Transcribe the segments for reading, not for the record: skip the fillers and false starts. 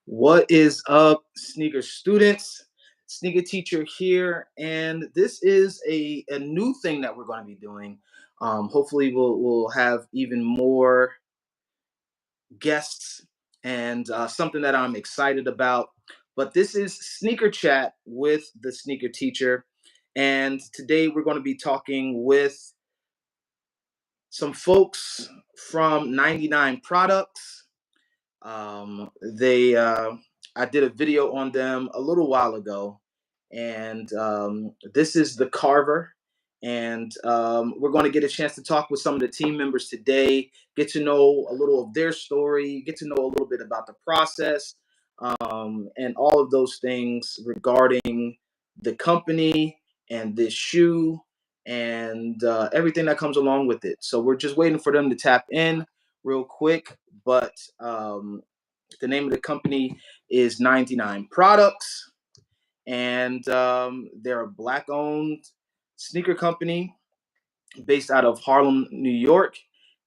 What is up, sneaker students? Sneaker teacher here, and this is a new thing that we're going to be doing. Hopefully, we'll have even more guests and something that I'm excited about. But this is Sneaker Chat with the sneaker teacher, and today we're going to be talking with some folks from 99 Products. They I did a video on them a little while ago, and this is the Carver. And we're going to get a chance to talk with some of the team members today, get to know a little of their story, get to know a little bit about the process, and all of those things regarding the company and this shoe and everything that comes along with it. So we're just waiting for them to tap in real quick. But the name of the company is 99 Products, and they're a black-owned sneaker company based out of Harlem, New York.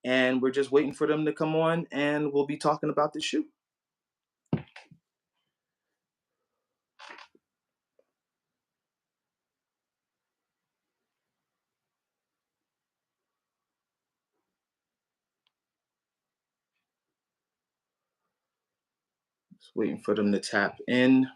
And we're just waiting for them to come on, and we'll be talking about the shoe. Just waiting for them to tap in.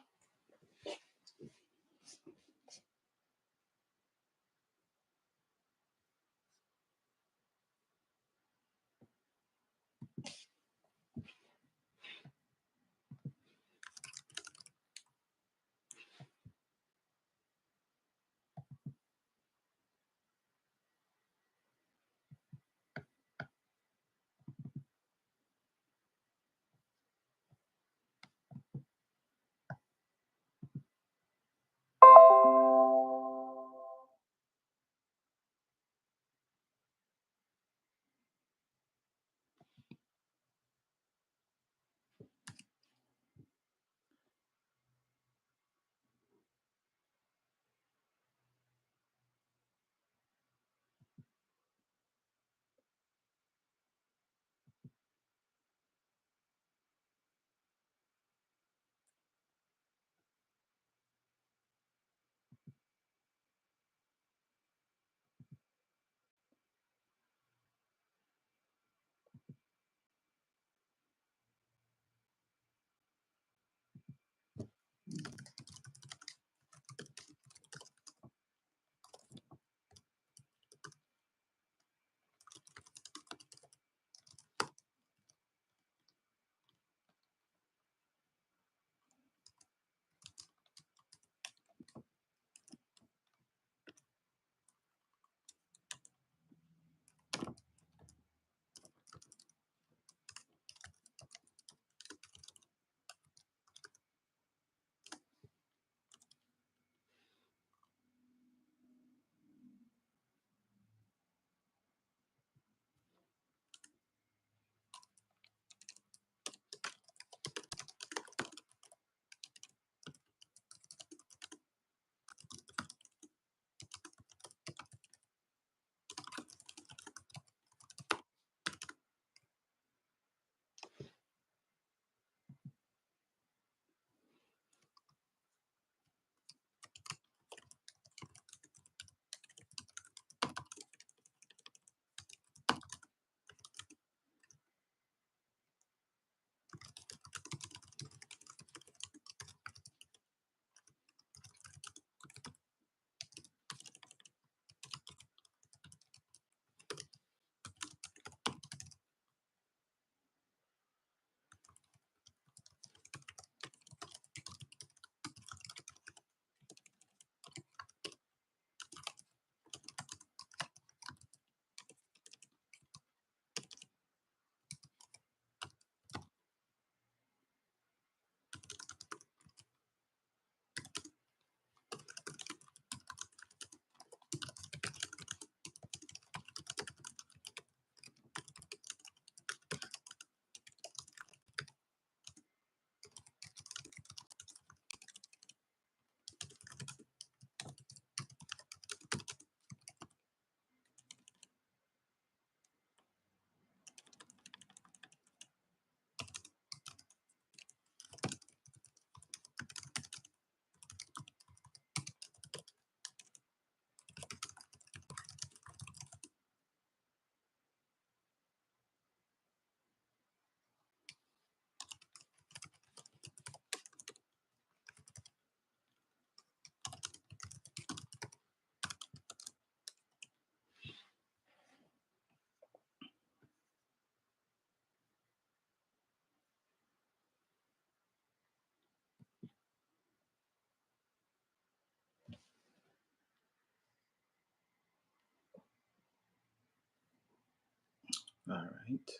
All right.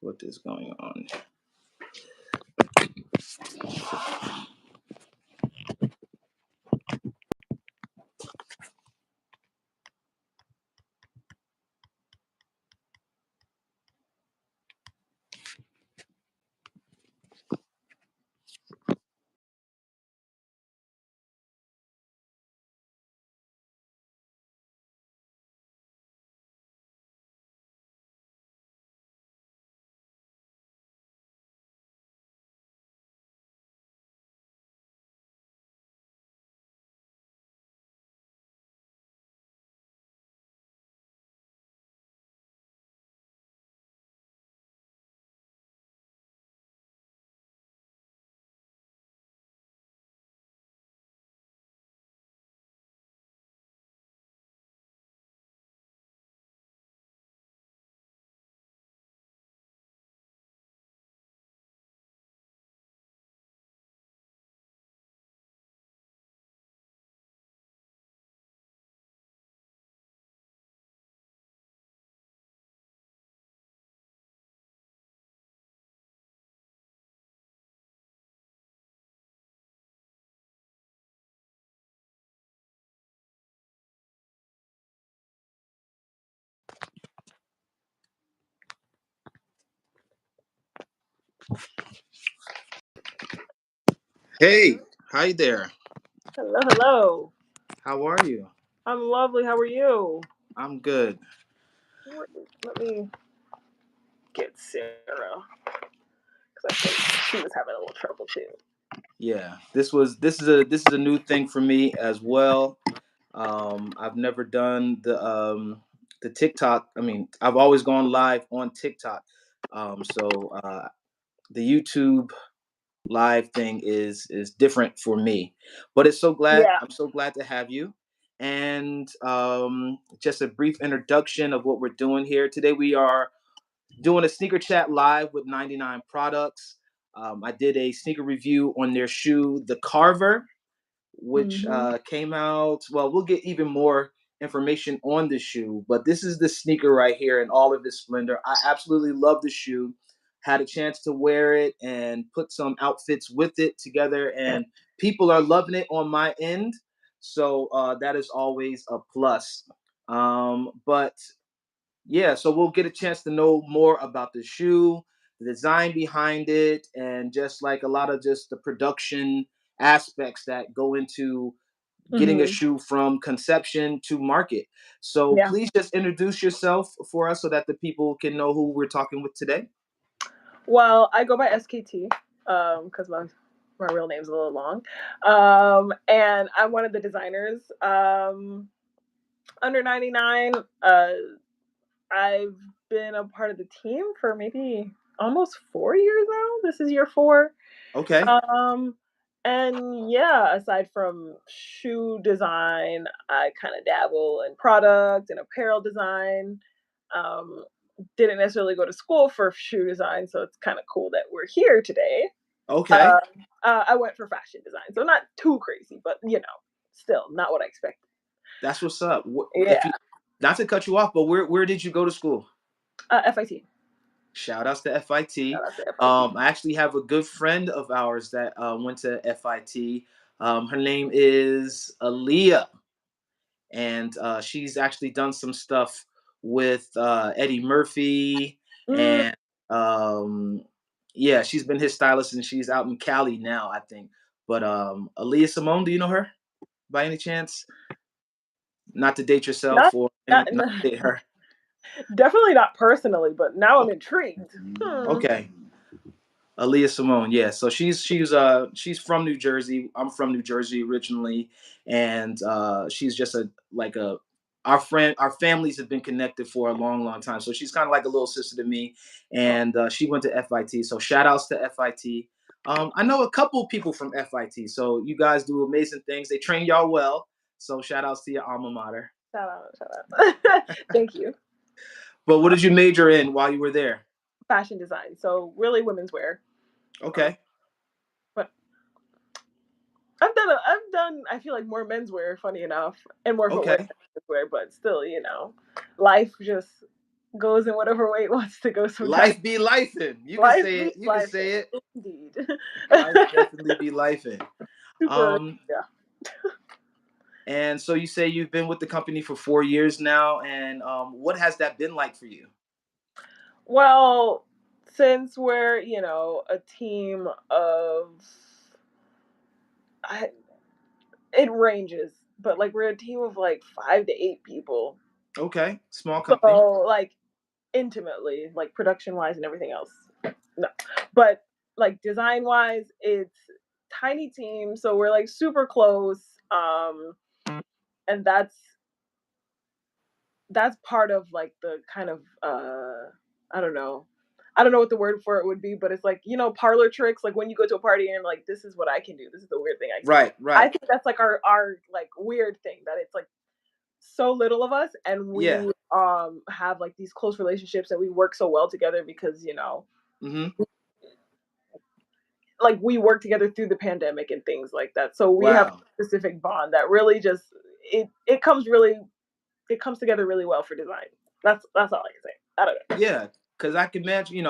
What is going on? Hey, hi there. Hello, hello. How are you? I'm lovely. How are you? I'm good. Let me get Sarah because I think she was having a little trouble too. Yeah, this is a new thing for me as well. I've never done the TikTok. I mean, I've always gone live on TikTok. So the YouTube live thing is different for me. But it's so glad Yeah. I'm so glad to have you. And just a brief introduction of what we're doing here today. We are doing a sneaker chat live with 99 Products. I did a sneaker review on their shoe, the Carver, which Mm-hmm. came out. Well, we'll get even more information on the shoe, but this is the sneaker right here in all of its splendor. I absolutely love the shoe. Had a chance to wear it and put some outfits with it together, and people are loving it on my end. So that is always a plus. But yeah, so we'll get a chance to know more about the shoe, the design behind it, and just like a lot of just the production aspects that go into getting a Mm-hmm. shoe from conception to market. So Yeah. please just introduce yourself for us so that the people can know who we're talking with today. Well, I go by SKT because my real name's a little long, and I'm one of the designers under 99. I've been a part of the team for maybe almost 4 years now. This is year four. Okay. Um, and yeah, aside from shoe design, I kind of dabble in product and apparel design. Um, didn't necessarily go to school for shoe design, so it's kind of cool that we're here today. Okay. Uh, I went for fashion design, so not too crazy, but still not what I expected. That's what's up. If Yeah, you Not to cut you off, but where did you go to school? FIT. Shout outs to FIT. Shout out to FIT. I actually have a good friend of ours that went to FIT. Her name is Aaliyah, and she's actually done some stuff with Eddie Murphy, Mm, and yeah, she's been his stylist, and she's out in Cali now, I think. But Aaliyah Simone, do you know her by any chance? Not to date yourself not, or not, not to date her. definitely not personally, but now I'm intrigued. Hmm. Okay. Aaliyah Simone, yeah. So she's from New Jersey. I'm from New Jersey originally, and she's just a like a our friend. Our families have been connected for a long, long time. So she's kind of like a little sister to me, Oh, and she went to FIT. So shout outs to FIT. I know a couple people from FIT. So you guys do amazing things. They train y'all well. So shout outs to your alma mater. shout out. Thank you. But what did you major in while you were there? Fashion design, so really women's wear. Um, Okay. but I've done I feel like more menswear, funny enough, and more footwear Okay. than menswear, but still, life just goes in whatever way it wants to go sometimes. Life be lifing. You can Life say be it. You can life, say it. indeed. Life definitely be lifing. Super, Um, yeah. and so you say you've been with the company for 4 years now, and what has that been like for you? Well, since we're, a team of, I, it ranges, but like we're a team of like 5 to 8 people. Okay, small company. So like intimately, like production wise and everything else. No. But like design wise, it's tiny team, so we're like super close. And that's part of like the kind of I don't know. I don't know what the word for it would be, but it's like, parlor tricks, like when you go to a party and like this is what I can do. This is the weird thing I can do. Right, I right. think that's like our like weird thing that it's like so little of us and Yeah. we have like these close relationships and we work so well together because, Mm-hmm. like we work together through the pandemic and things like that. So we have Wow. a specific bond that really just it comes together really well for design. That's all I can say. I don't know. Yeah, because I can imagine,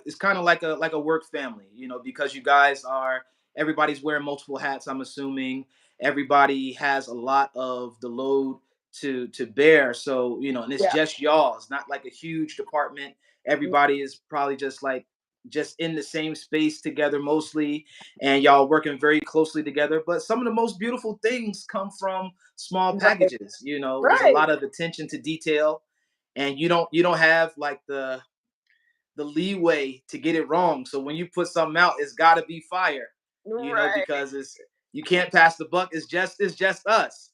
it's kind of like a work family, because you guys are everybody's wearing multiple hats. I'm assuming everybody has a lot of the load to bear. So and it's Yeah. just y'all. It's not like a huge department. Everybody is probably just in the same space together mostly, and y'all working very closely together. But some of the most beautiful things come from small Right. packages. There's a Right. lot of attention to detail, and you don't have like the leeway to get it wrong. So when you put something out, it's got to be fire, Right. because you can't pass the buck. It's just us.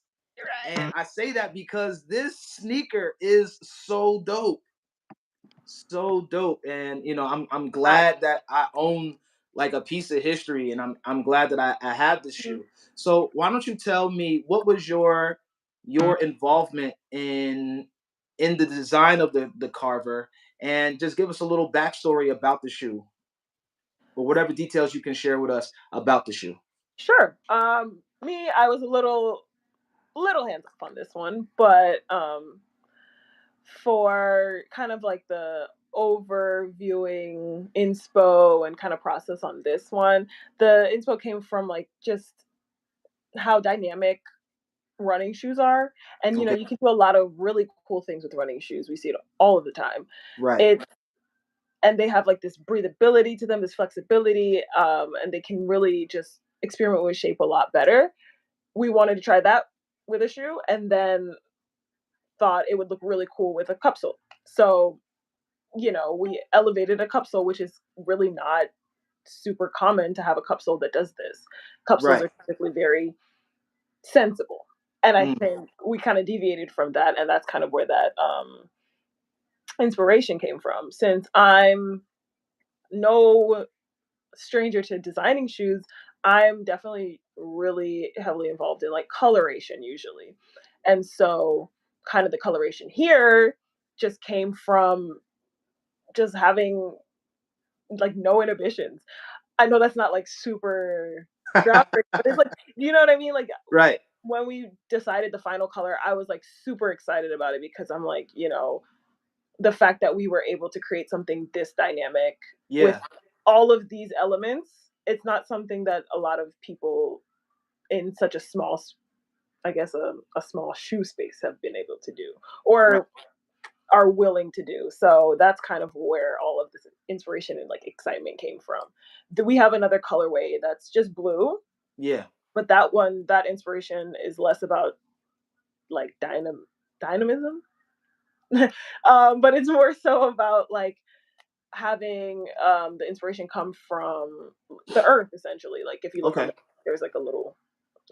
And Right. I say that because this sneaker is so dope, so dope. And I'm I, glad that I own like a piece of history, and I'm glad that I have this shoe. So why don't you tell me what was your involvement in the design of the Carver, and just give us a little backstory about the shoe, or whatever details you can share with us about the shoe. sure. Me, I was a little hands off on this one, but for kind of like the overviewing inspo and kind of process on this one, the inspo came from like just how dynamic running shoes are. And Okay. you can do a lot of really cool things with running shoes. We see it all of the time. Right. It and they have like this breathability to them, this flexibility, and they can really just experiment with shape a lot better. We wanted to try that with a shoe, and then thought it would look really cool with a capsule. So, we elevated a capsule, which is really not super common to have a capsule that does this. Capsules Right. are typically very sensible. And I Mm. think we kind of deviated from that, and that's kind of where that inspiration came from. Since I'm no stranger to designing shoes, I'm definitely really heavily involved in like coloration usually. And so kind of the coloration here just came from just having like no inhibitions. I know that's not like super groundbreaking, but it's like, you know what I mean? Like Right. when we decided the final color, I was like super excited about it because I'm like, the fact that we were able to create something this dynamic with Yeah. all of these elements, it's not something that a lot of people in such a small, I guess, a small shoe space have been able to do Right. or are willing to do. So that's kind of where all of this inspiration and like excitement came from. We have another colorway that's just blue, Yeah. but that inspiration is less about like dynamism, but it's more so about like having the inspiration come from the earth essentially. Like if you look on Okay. the there's like a little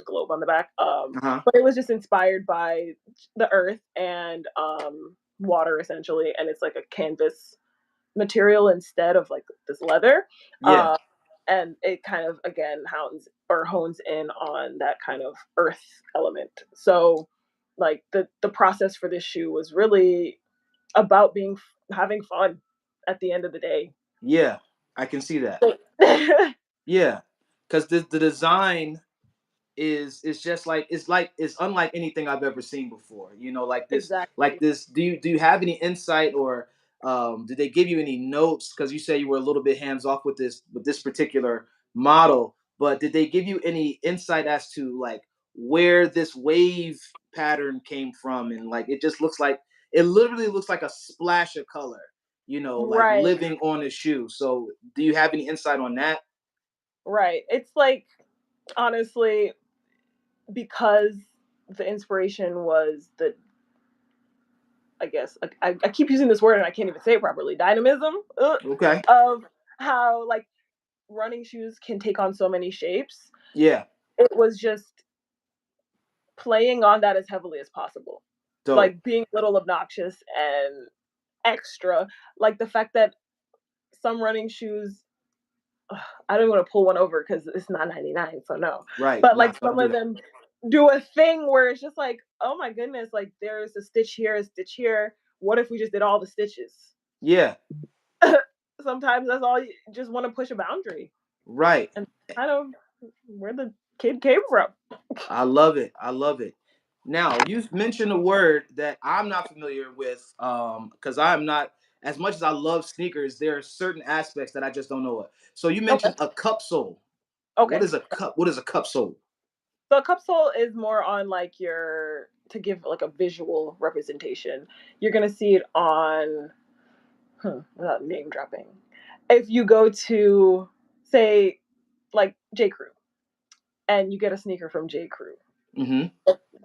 globe on the back, Uh-huh. but it was just inspired by the earth and water essentially, and it's like a canvas material instead of like this leather. Yeah. uh, and it kind of again hones in on that kind of earth element. So like the process for this shoe was really about having fun at the end of the day. Yeah. I can see that. So- Yeah. Because the design is just it's unlike anything I've ever seen before. Like this exactly. like this. Do you have any insight or Did they give you any notes? Because you say you were a little bit hands off with this particular model, but did they give you any insight as to like where this wave pattern came from? And like it just looks like it literally looks like a splash of color, like Right, living on the shoe. So do you have any insight on that? right. It's like, honestly, because the inspiration was the, I guess I keep using this word and I can't even say it properly. Dynamism, Okay. of how like running shoes can take on so many shapes. Yeah. It was just playing on that as heavily as possible, Dope. like being a little obnoxious and extra, like the fact that some running shoes, I don't want to pull one over because it's not 99, so no. Right. But Nah, like don't some do of that. them do a thing where it's just like, oh my goodness, like there's a stitch here, a stitch here. What if we just did all the stitches? Yeah. Sometimes that's all you just want to push a boundary. Right. And kind of where the kid came from. I love it. I love it. Now, you've mentioned a word that I'm not familiar with because I'm not, as much as I love sneakers, there are certain aspects that I just don't know what. So you Okay. mentioned a cup sole. What Okay. is a cup? What is a cup sole? So a capsule is more on like your, to give like a visual representation. You're gonna see it on, without name dropping. If you go to, say, like J Crew, and you get a sneaker from J Crew, Mm-hmm.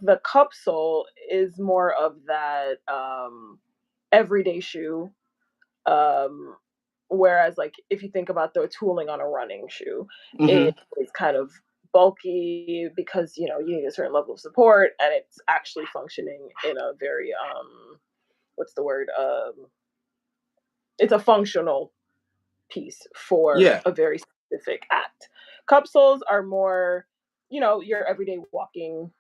the cup sole is more of that everyday shoe. Um, Whereas, like, if you think about the tooling on a running shoe, Mm-hmm. it is kind of bulky because you need a certain level of support, and it's actually functioning in a very what's the word? It's a functional piece for Yeah. a very specific act. Cup soles are more, your everyday walking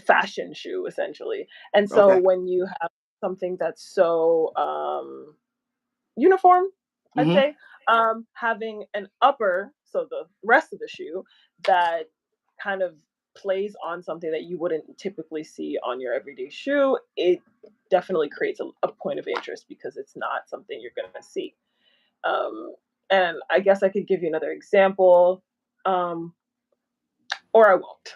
fashion shoe essentially. And so Okay. when you have something that's so uniform, I'd Mm-hmm. say, having an upper, so the rest of the shoe, that kind of plays on something that you wouldn't typically see on your everyday shoe, it definitely creates a point of interest because it's not something you're going to see. Um, and I guess I could give you another example, um, or I won't.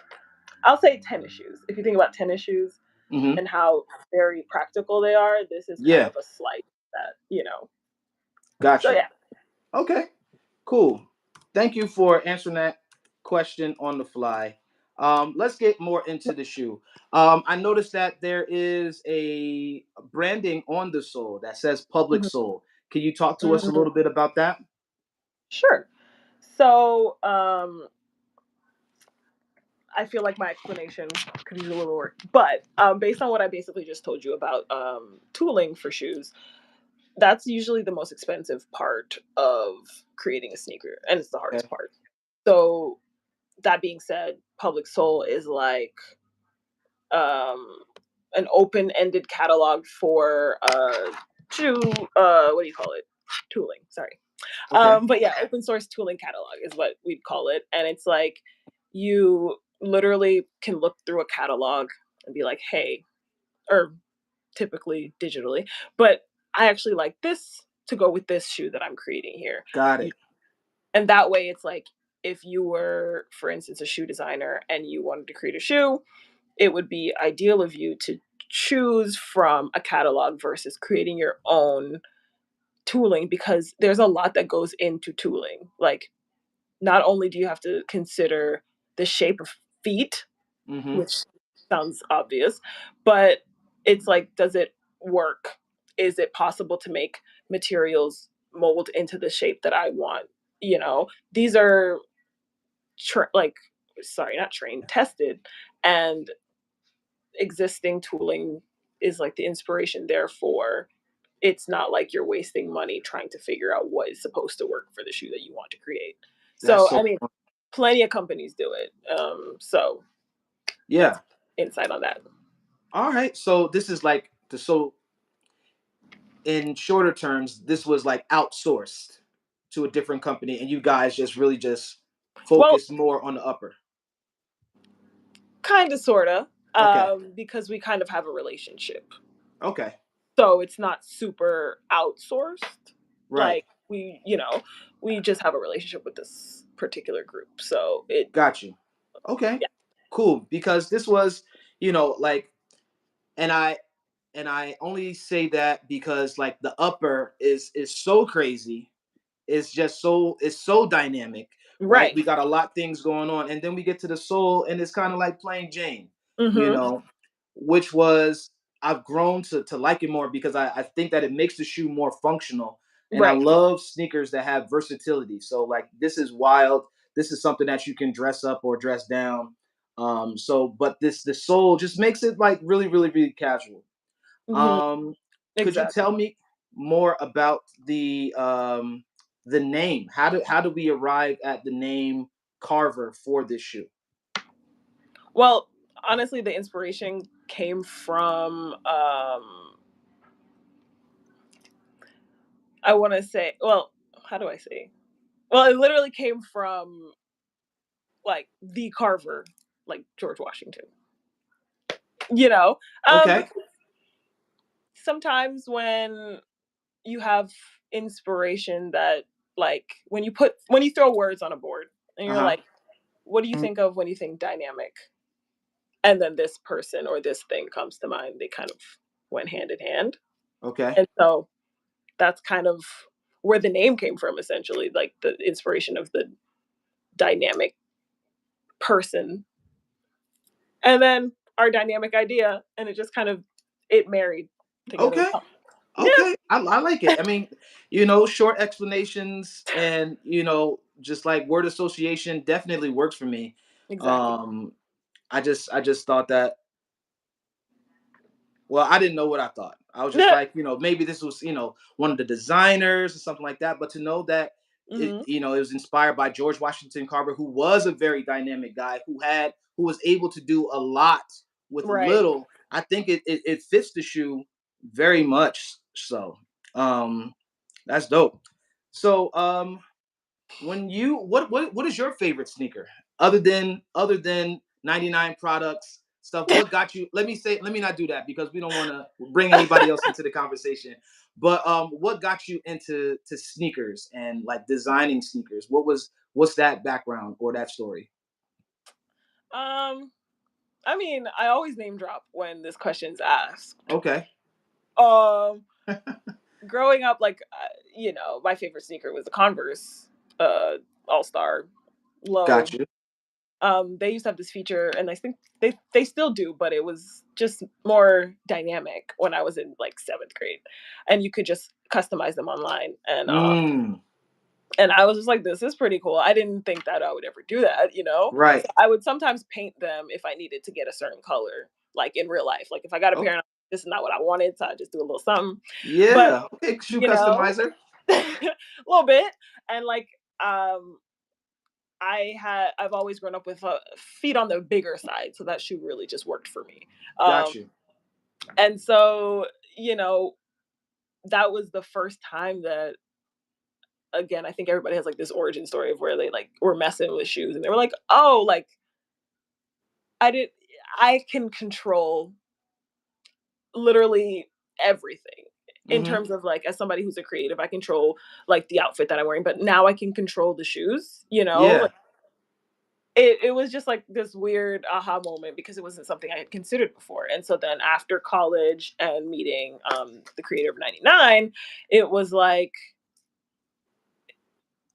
I'll say tennis shoes. If you think about tennis shoes Mm-hmm. and how very practical they are, this is kind Yeah. of a slight that. Got So you. yeah. Okay. Cool. Thank you for answering that question on the fly. Let's get more into the shoe. I noticed that there is a branding on the sole that says public Mhm. sole. Can you talk to us a Mhm. little bit about that? Sure. So I feel like my explanation could use a little work, but based on what I basically just told you about tooling for shoes, that's usually the most expensive part of creating a sneaker, and it's the hardest Okay. part. So that being said, public sole is like um, an open-ended catalog for shoe. What do you call it? Tooling. Sorry. Okay. But yeah, open source tooling catalog is what we'd call it, and it's like you literally can look through a catalog and be like, hey, or typically digitally, but I actually like this to go with this shoe that I'm creating here. Got You, it. and that way, it's like if you were, for instance, a shoe designer and you wanted to create a shoe, it would be ideal of you to choose from a catalog versus creating your own tooling because there's a lot that goes into tooling. Like, not only do you have to consider the shape of feet, Mm-hmm. which sounds obvious, but it's like, does it work? Is it possible to make materials mold into the shape that I want? These are like, sorry, not trained, tested, and existing tooling is like the inspiration. Therefore, it's not like you're wasting money trying to figure out what is supposed to work for the shoe that you want to create. That's So, so I mean, plenty of companies do it. So yeah. that's insight on that. All right. So this is like so in shorter terms, this was like outsourced to a different company, and you guys just really just Well, focus more on the upper. kind of, sort of, Okay. because we kind of have a relationship. Okay. So it's not super outsourced. Right. Like we just have a relationship with this particular group. So it Got you. Okay. yeah. Cool. Because this was, like, and I only say that because like the upper is so crazy. It's so dynamic, right? Right. We got a lot of things going on, and then we get to the soul, and it's kind of like plain Jane, you Mhm. know, which was I've grown to like it more because I think that it makes the shoe more functional, and I Right. love sneakers that have versatility. So like this is wild. This is something that you can dress up or dress down. But the soul just makes it like really, really, really casual. Mhm. Um, could you Exactly. tell me more about the name? How do we arrive at the name Carver for this shoe? Well, honestly, the inspiration came from I want to say, well, how do I say? Well, it literally came from like the Carver, like George Washington. You know, Okay. because sometimes when you have inspiration that like when you throw words on a board and Uh you're huh. like, what do you think of when you think dynamic? And then this person or this thing comes to mind. They kind of went hand in hand. Okay. And so that's kind of where the name came from, essentially, like the inspiration of the dynamic person. And then our dynamic idea, and it just kind of it married together Okay. well. Yeah, Okay. I like it. I mean, short explanations and just like word association definitely works for me. exactly. Um, I just thought that. Well, I didn't know what I thought. I was just Yeah. like, maybe this was, one of the designers or something like that. But to know that Hmm. it was inspired by George Washington Carver, who was a very dynamic guy, who was able to do a lot with Right. little. I think it fits the shoe very much. So, um, that's dope. So, when you what is your favorite sneaker other than 99 products stuff? What got you? Let me not do that because we don't want to bring anybody else into the conversation. But what got you into sneakers and like designing sneakers? What's that background or that story? Um, I mean, I always name drop when this question's asked. Okay. Um, growing up, like my favorite sneaker was the Converse All Star Got Low. you. They used to have this feature, and I think they still do, but it was just more dynamic when I was in like seventh grade, and you could just customize them online, Mm, and I was just like, this is pretty cool. I didn't think that I would ever do that, So right. I would sometimes paint them if I needed to get a certain color, like in real life. Like if I got a Oh, pair and this is not what I wanted, so I just do a little something. But yeah. Okay. Shoe you know, customizer. a little bit, and like I've always grown up with feet on the bigger side, so that shoe really just worked for me. Um, Got you. and so you know that was the first time that again I think everybody has like this origin story of where they like were messing with shoes and they were like, oh, like I did, I can control literally everything in Mm-hmm. terms of like as somebody who's a creative, I control like the outfit that I'm wearing, but now I can control the shoes. Yeah. Like it was just like this weird aha moment because it wasn't something I had considered before. And so then after college and meeting the creator of 99, it was like,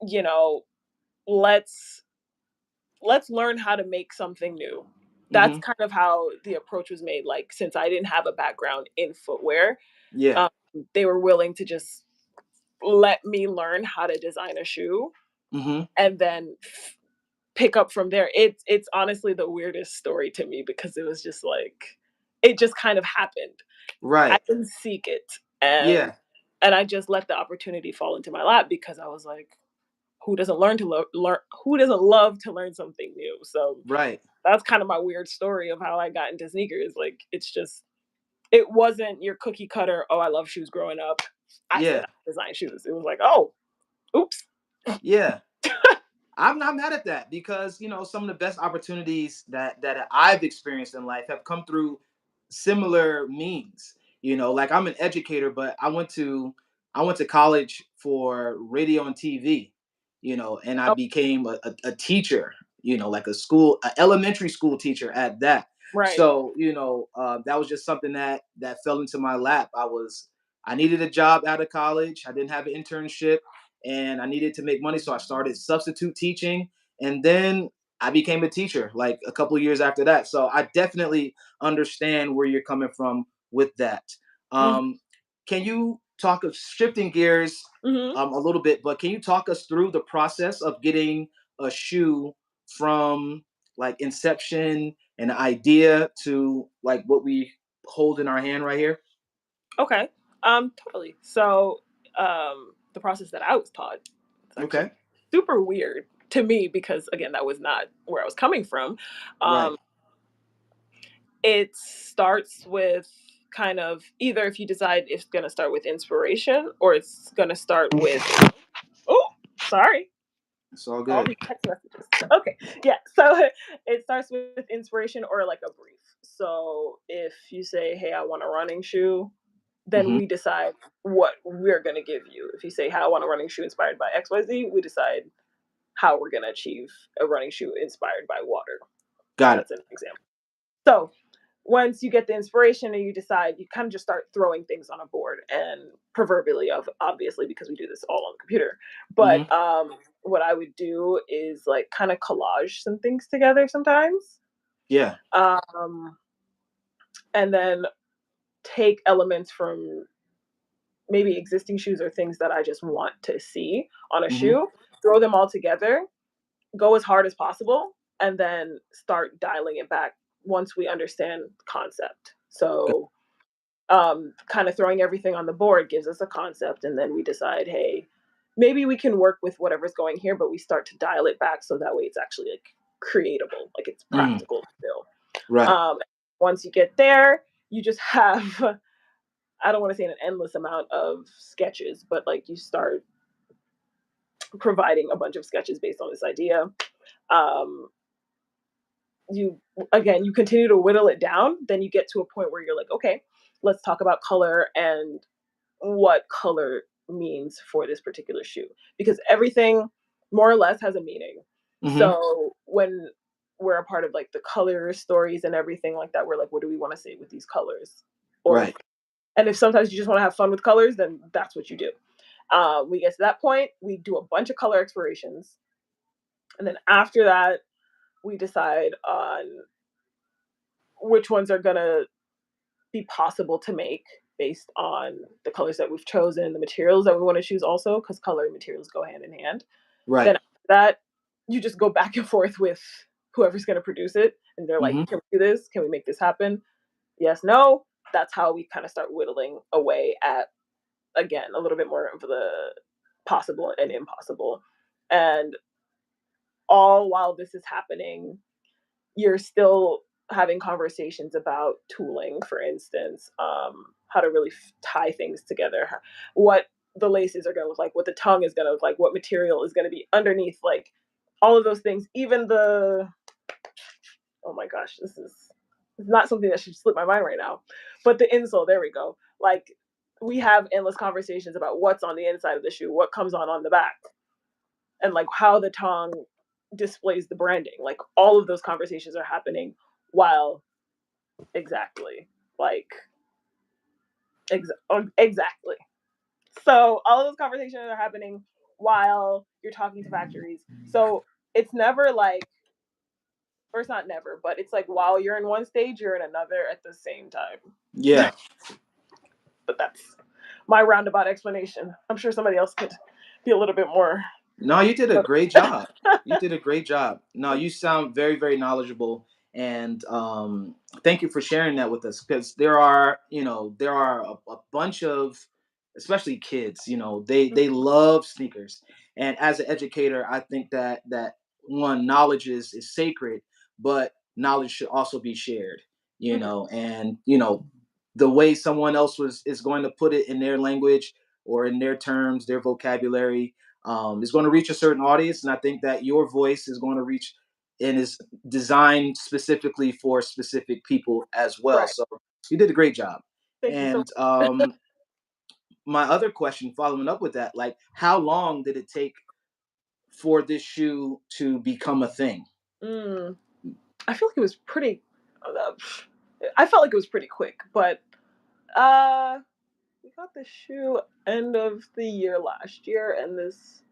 you know, let's let's learn how to make something new. That's Mm-hmm. kind of how the approach was made. Like since I didn't have a background in footwear, Yeah. um, they were willing to just let me learn how to design a shoe Mm-hmm. and then pick up from there. It's honestly the weirdest story to me because it was just like it just kind of happened. I Right. didn't seek it, and Yeah. I just let the opportunity fall into my lap because I was like, who doesn't learn? Who doesn't love to learn something new? So Right. that's kind of my weird story of how I got into sneakers. Like it's just it wasn't your cookie cutter. Oh, I love shoes growing up. I said Yeah. I design shoes. It was like, oh, oops. Yeah. I'm not mad at that because some of the best opportunities that I've experienced in life have come through similar means. Like I'm an educator, but I went to college for radio and TV, and I Oh, became a teacher, like a elementary school teacher at that. right. So, that was just something that fell into my lap. I needed a job out of college. I didn't have an internship and I needed to make money. So I started substitute teaching, and then I became a teacher like a couple of years after that. So I definitely understand where you're coming from with that. Mhm. Um, can you talk of shifting gears Mhm. a little bit, but can you talk us through the process of getting a shoe from like inception and idea to like what we hold in our hand right here? Okay. Totally. So, the process that I was taught, it's actually Okay. super weird to me because again, that was not where I was coming from. Right. Um, it starts with kind of either if you decide it's going to start with inspiration or it's going to start with oh, sorry, It's all all good. these text messages. Okay, yeah. So it starts with inspiration or like a brief. So if you say, "Hey, I want a running shoe," then Hmm. we decide what we're going to give you. If you say, "How I want a running shoe inspired by XYZ," we decide how we're going to achieve a running shoe inspired by water. Got it. That's an example. So once you get the inspiration and you decide, you kind of just start throwing things on a board and proverbially of obviously because we do this all on the computer. Hmm. But what I would do is like kind of collage some things together sometimes. Yeah. Um, and then take elements from maybe existing shoes or things that I just want to see on a Hmm. shoe, throw them all together, go as hard as possible, and then start dialing it back once we understand concept. So, kind of throwing everything on the board gives us a concept, and then we decide, hey, maybe we can work with whatever's going here, but we start to dial it back so that way it's actually like creatable, like it's Hmm. practical still. Right. Once you get there, you just have I don't want to say an endless amount of sketches, but like you start providing a bunch of sketches based on this idea. Um, you again, you continue to whittle it down, then you get to a point where you're like, okay, let's talk about color and what color means for this particular shoe because everything more or less has a meaning. Hmm. So when we're a part of like the color stories and everything like that, we're like, what do we want to say with these colors? Or Right. and if sometimes you just want to have fun with colors, then that's what you do. We get to that point, we do a bunch of color explorations, and then after that, we decide on which ones are gonna be possible to make based on the colors that we've chosen, the materials that we want to choose also, because color and materials go hand in hand. Right. Then after that, you just go back and forth with whoever's going to produce it, and they're like, Hmm. "Can we do this? Can we make this happen? Yes, no." That's how we kind of start whittling away at again a little bit more of the possible and impossible, and all while this is happening, you're still having conversations about tooling, for instance, how to really tie things together, what the laces are going to look like, what the tongue is going to look like, what material is going to be underneath, like all of those things. Even the oh my gosh, this is not something that should slip my mind right now, but the insole. There we go. Like we have endless conversations about what's on the inside of the shoe, what comes on the back, and like how the tongue displays the branding. Like all of those conversations are happening while exactly like exactly. So all of those conversations are happening while you're talking to factories. So it's never like, or it's not never, but it's like while you're in one stage, you're in another at the same time. Yeah. But that's my roundabout explanation. I'm sure somebody else could be a little bit more. No, you did a great job. You did a great job. No, you sound very, very knowledgeable, and thank you for sharing that with us. Because there are a bunch of, especially kids. They love sneakers, and as an educator, I think that one knowledge is sacred, but knowledge should also be shared. And the way someone else is going to put it in their language or in their terms, their vocabulary is going to reach a certain audience, and I think that your voice is going to reach and is designed specifically for specific people as well. Right. So you did a great job. Thank you so And much. my other question following up with that, like, how long did it take for this shoe to become a thing? Mm, I feel like it was pretty. Uh, I felt like it was pretty quick, but uh, we got the shoe end of the year last year, and this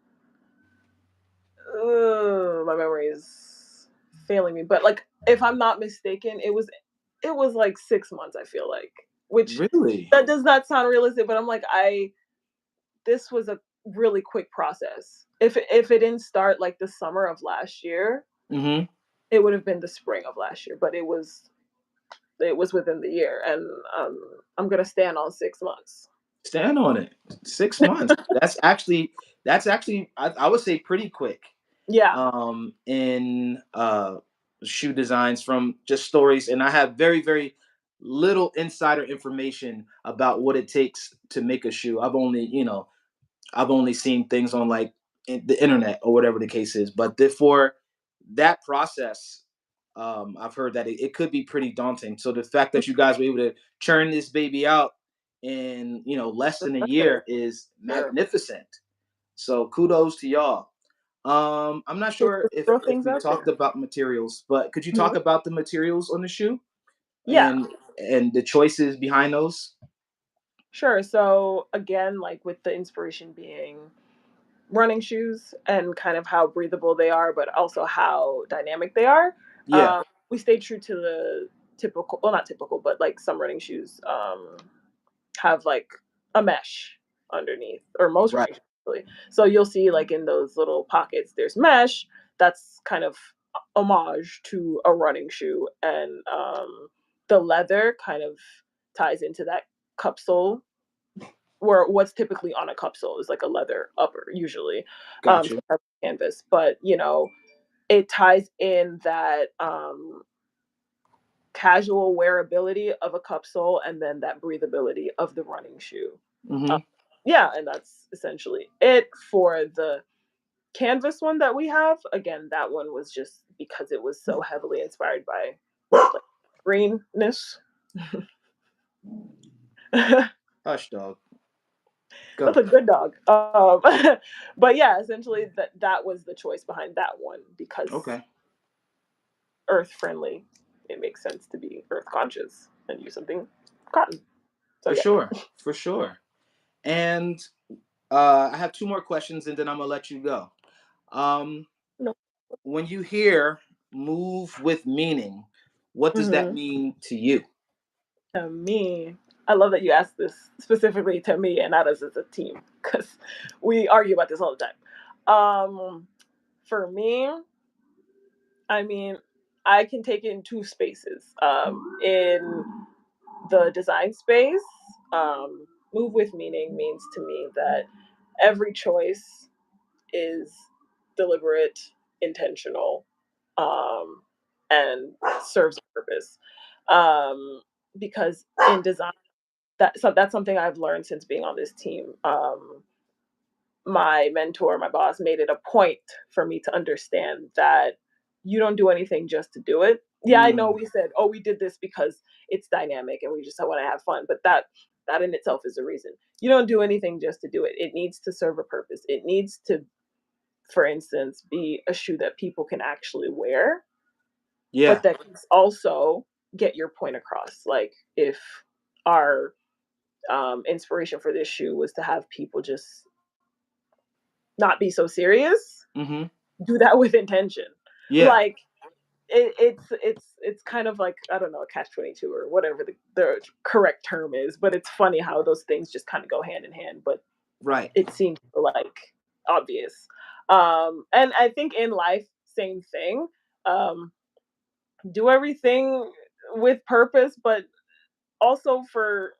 my memory is failing me. But like, if I'm not mistaken, it was like 6 months. I feel like, which Really? that does not sound realistic, but I'm like, this was a really quick process. If it didn't start like the summer of last year, Mm-hmm. it would have been the spring of last year. But it was within the year, and I'm gonna stand on 6 months. Stand on it. 6 months. That's actually I would say pretty quick. Yeah, In shoe designs from just stories, and I have very very little insider information about what it takes to make a shoe. I've only seen things on like the internet or whatever the case is. But for that process, I've heard that it could be pretty daunting. So the fact that you guys were able to churn this baby out in less than a under year is year. magnificent. So kudos to y'all. I'm not sure if Throw if things we out talked there. about materials, but could you talk Mhm. about the materials on the shoe Yeah, and the choices behind those? sure. So again, like with the inspiration being running shoes and kind of how breathable they are, but also how dynamic they are. Yeah. We stayed true to the typical, well, not typical, but like some running shoes have like a mesh underneath, or most Right. running shoes really. So you'll see like in those little pockets, there's mesh. That's kind of homage to a running shoe, and the leather kind of ties into that cup sole, where what's typically on a cup sole is like a leather upper usually, Got you. canvas, but it ties in that casual wearability of a cup sole, and then that breathability of the running shoe. uh, Hmm. yeah, and that's essentially it for the canvas one that we have. Again, that one was just because it was so heavily inspired by like greenness. Hush, dog. That's Go. a good dog. But yeah, essentially that was the choice behind that one, because Okay. earth friendly. It makes sense to be earth conscious and use something cotton. So For yeah. sure. For sure. And I have two more questions, and then I'm gonna let you go. Um, No. when you hear "move with meaning," what does that Hmm. mean to you? To me, I love that you asked this specifically to me and not us as a team, because we argue about this all the time. For me, I mean, I can take it in two spaces. In the design space, move with meaning means to me that every choice is deliberate, intentional, um, and serves a purpose. Um, because in design, that's something I've learned since being on this team. My mentor, my boss, made it a point for me to understand that you don't do anything just to do it. Yeah, I know Mm, we said, oh, we did this because it's dynamic and we just want to have fun, but that in itself is a reason. You don't do anything just to do it. It needs to serve a purpose. It needs to, for instance, be a shoe that people can actually wear, yeah. but that can also get your point across. Like if our inspiration for this shoe was to have people just not be so serious, Hmm. do that with intention. Yeah. Like it's kind of like, I don't know, a catch 22 or whatever the correct term is, but it's funny how those things just kind of go hand in hand, but Right. it seems like obvious. And I think in life, same thing. Um, do everything with purpose, but also for,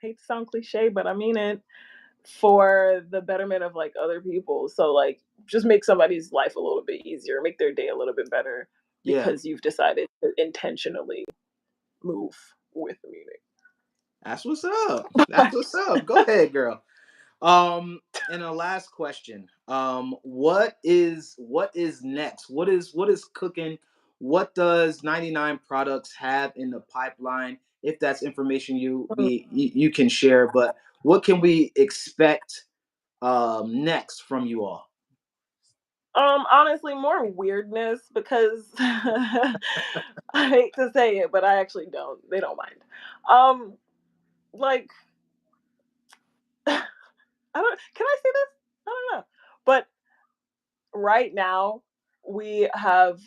hate to sound cliche, but I mean it, for the betterment of like other people. So like just make somebody's life a little bit easier, make their day a little bit better, Yeah. because you've decided to intentionally move with meaning. That's what's up. That's what's up. Go ahead, girl. And a last question. What is next? What is cooking? What does 99 Products have in the pipeline? if that's information Mm. you can share. But what can we expect next from you all? Honestly, more weirdness because I hate to say it, but I actually don't. They don't mind. Um, like I don't. Can I say this? I don't know. But right now, we have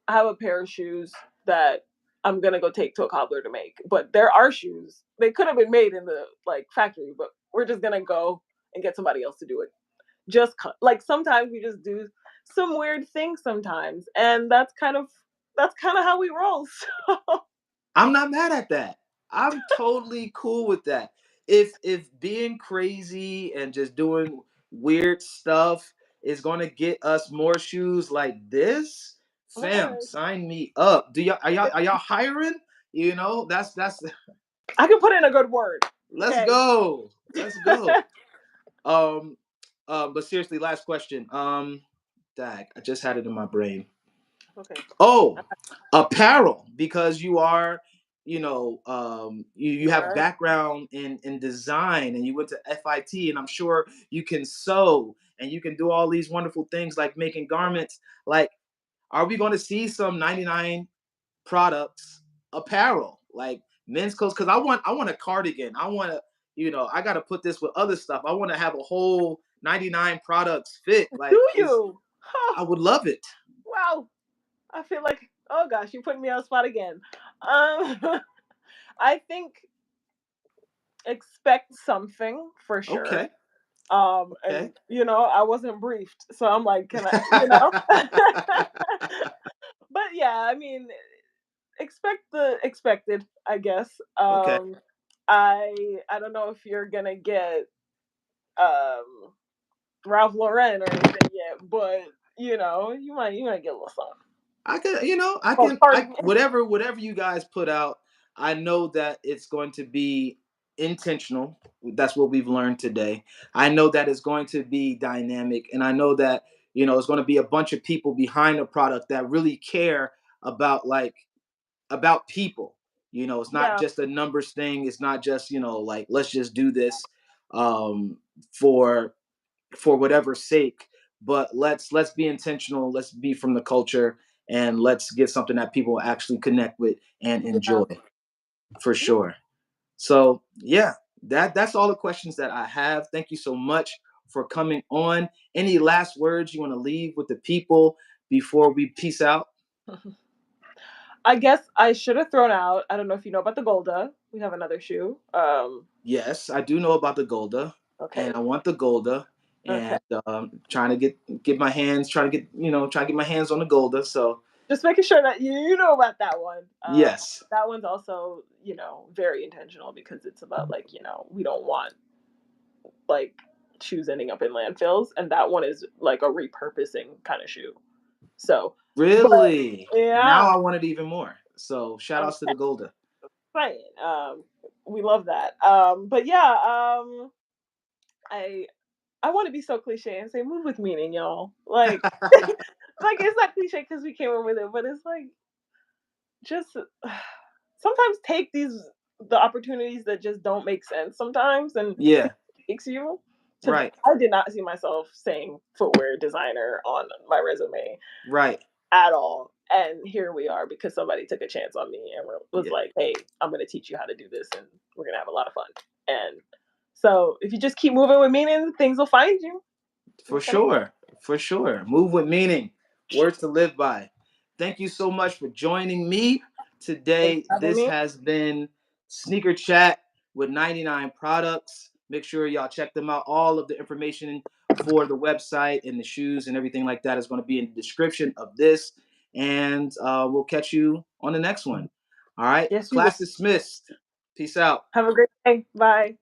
I have a pair of shoes that I'm gonna go take to a cobbler to make. But there are shoes. They could have been made in the like factory, but we're just gonna go and get somebody else to do it. Just like sometimes we just do some weird things sometimes, and that's kind of how we roll. So I'm not mad at that. I'm totally cool with that. If being crazy and just doing weird stuff is gonna get us more shoes like this, fam, alright. sign me up. Do y'all are y'all hiring? You know, that's I can put in a good word. let's Okay. go. Let's go. Um but seriously, last question. Dag, I just had it in my brain. Okay. Oh, apparel, because you are, you have Right. background in design and you went to FIT, and I'm sure you can sew and you can do all these wonderful things like making garments. Like, are we going to see some 99 products apparel, like men's clothes? Because I want a cardigan. I want to, I got to put this with other stuff. I want to have a whole 99 products fit. Like, Do is you? Huh. I would love it. Wow. I feel like, oh gosh, you put me on the spot again. Um, I think expect something for sure. Okay. And Okay. I wasn't briefed, so I'm like, can but yeah, I mean, expect the expected, I guess. Okay. I don't know if you're gonna get um Ralph Lauren or anything yet, but you might get a little something. I can, I Oh, can, I pardon me. whatever you guys put out, I know that it's going to be intentional. That's what we've learned today. I know that it's going to be dynamic, and I know that it's going to be a bunch of people behind the product that really care about about people. It's not Yeah, just a numbers thing. It's not just like, let's just do this um, for whatever sake, but let's be intentional. Let's be from the culture, and let's get something that people actually connect with and yeah. enjoy, for sure. So yeah, that's all the questions that I have. Thank you so much for coming on. Any last words you want to leave with the people before we peace out? I guess I should have thrown out. I don't know if you know about the Golda. We have another shoe. Yes, I do know about the Golda, and Okay, I want the Golda, okay. and trying to get my hands, trying to get my hands on the Golda. So Just making sure that you know about that one. yes. That one's also very intentional because it's about like we don't want like shoes ending up in landfills, and that one is like a repurposing kind of shoe. So, but Really? Now yeah, I want it even more. So shout outs to okay, the Golda. fine. We love that. But yeah, I I want to be so cliche and say move with meaning, y'all. Like, like it's not cliche because we came up with it, but it's like just sometimes take the opportunities that just don't make sense sometimes and see Yeah, what takes you. Because right, I did not see myself saying footwear designer on my resume right. at all. And here we are because somebody took a chance on me and was Yeah, like, hey, I'm going to teach you how to do this and we're going to have a lot of fun. And so if you just keep moving with meaning, things will find you. for That's kind of sure. For sure. Move with meaning. Words to live by. Thank you so much for joining me thanks today. for having This me. has been Sneaker Chat with 99 Products. Make sure y'all check them out. All of the information for the website and the shoes and everything like that is going to be in the description of this. And we'll catch you on the next one. All right. Yes, we will. Class dismissed. Peace out. Have a great day. Bye.